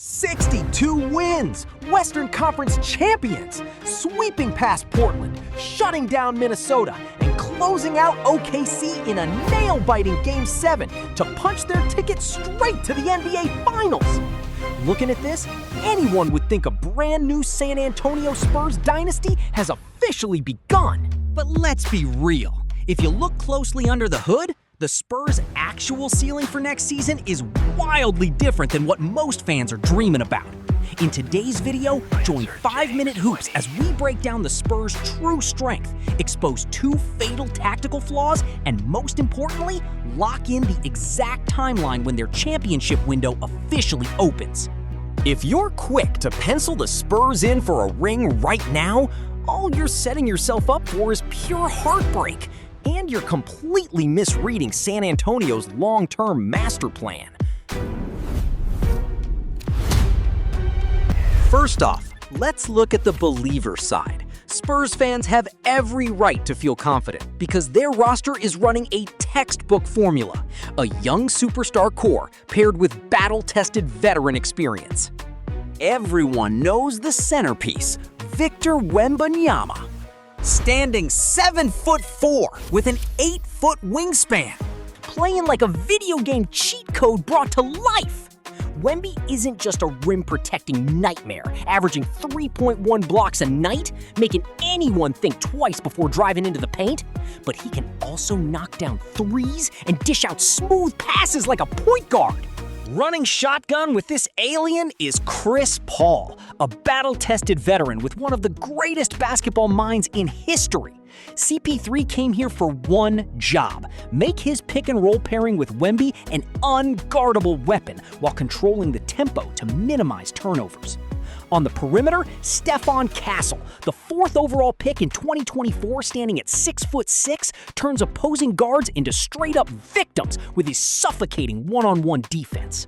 62 wins, Western Conference champions, sweeping past Portland, shutting down Minnesota, and closing out OKC in a nail-biting Game 7 to punch their ticket straight to the NBA Finals. Looking at this, anyone would think a brand new San Antonio Spurs dynasty has officially begun. But let's be real. If you look closely under the hood, the Spurs' actual ceiling for next season is wildly different than what most fans are dreaming about. In today's video, join 5-Minute Hoops as we break down the Spurs' true strength, expose 2 fatal tactical flaws, and most importantly, lock in the exact timeline when their championship window officially opens. If you're quick to pencil the Spurs in for a ring right now, all you're setting yourself up for is pure heartbreak. And you're completely misreading San Antonio's long-term master plan. First off, let's look at the believer side. Spurs fans have every right to feel confident because their roster is running a textbook formula, a young superstar core paired with battle-tested veteran experience. Everyone knows the centerpiece, Victor Wembanyama. Standing 7'4" with an 8-foot wingspan. Playing like a video game cheat code brought to life. Wemby isn't just a rim-protecting nightmare, averaging 3.1 blocks a night, making anyone think twice before driving into the paint, but he can also knock down threes and dish out smooth passes like a point guard. Running shotgun with this alien is Chris Paul, a battle-tested veteran with one of the greatest basketball minds in history. CP3 came here for one job: make his pick-and-roll pairing with Wemby an unguardable weapon while controlling the tempo to minimize turnovers. On the perimeter, Stephon Castle, the 4th overall pick in 2024, standing at 6'6", turns opposing guards into straight-up victims with his suffocating one-on-one defense.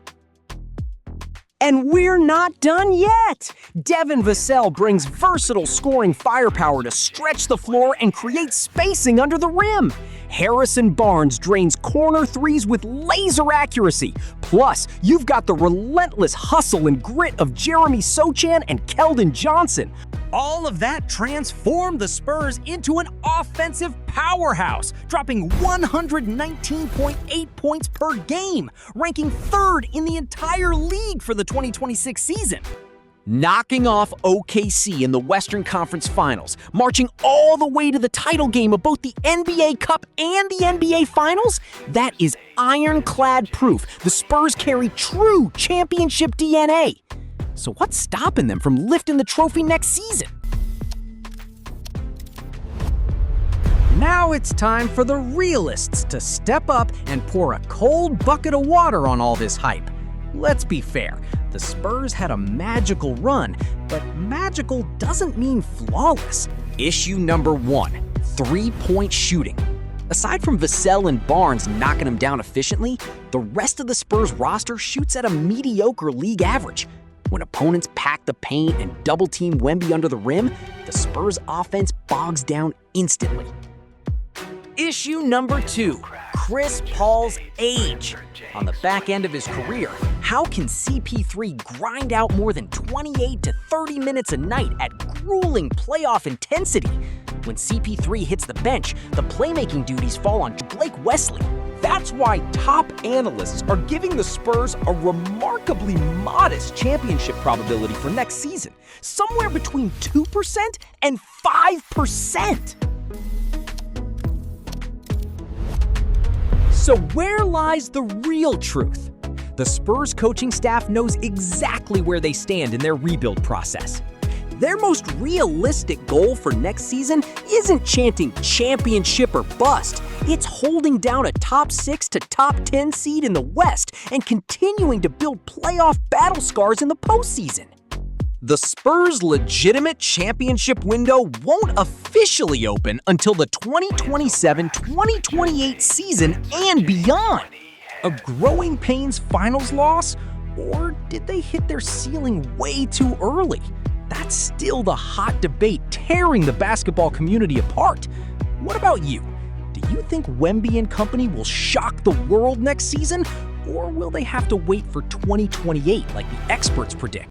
And we're not done yet! Devin Vassell brings versatile scoring firepower to stretch the floor and create spacing under the rim. Harrison Barnes drains corner threes with laser accuracy. Plus, you've got the relentless hustle and grit of Jeremy Sochan and Keldon Johnson. All of that transformed the Spurs into an offensive powerhouse, dropping 119.8 points per game, ranking 3rd in the entire league for the 2026 season. Knocking off OKC in the Western Conference Finals, marching all the way to the title game of both the NBA Cup and the NBA Finals, that is ironclad proof the Spurs carry true championship DNA. So what's stopping them from lifting the trophy next season? Now it's time for the realists to step up and pour a cold bucket of water on all this hype. Let's be fair, the Spurs had a magical run, but magical doesn't mean flawless. Issue number 1, 3-point shooting. Aside from Vassell and Barnes knocking them down efficiently, the rest of the Spurs roster shoots at a mediocre league average. When opponents pack the paint and double-team Wemby under the rim, the Spurs offense bogs down instantly. Issue number 2, Chris Paul's age. On the back end of his career, how can CP3 grind out more than 28 to 30 minutes a night at grueling playoff intensity? When CP3 hits the bench, the playmaking duties fall on Blake Wesley. That's why top analysts are giving the Spurs a remarkably modest championship probability for next season, somewhere between 2% and 5%. So where lies the real truth? The Spurs coaching staff knows exactly where they stand in their rebuild process. Their most realistic goal for next season isn't chanting championship or bust. It's holding down a top 6 to top 10 seed in the West and continuing to build playoff battle scars in the postseason. The Spurs' legitimate championship window won't officially open until the 2027-2028 season and beyond. A growing pains finals loss? Or did they hit their ceiling way too early? That's still the hot debate tearing the basketball community apart. What about you? Do you think Wemby and company will shock the world next season? Or will they have to wait for 2028 like the experts predict?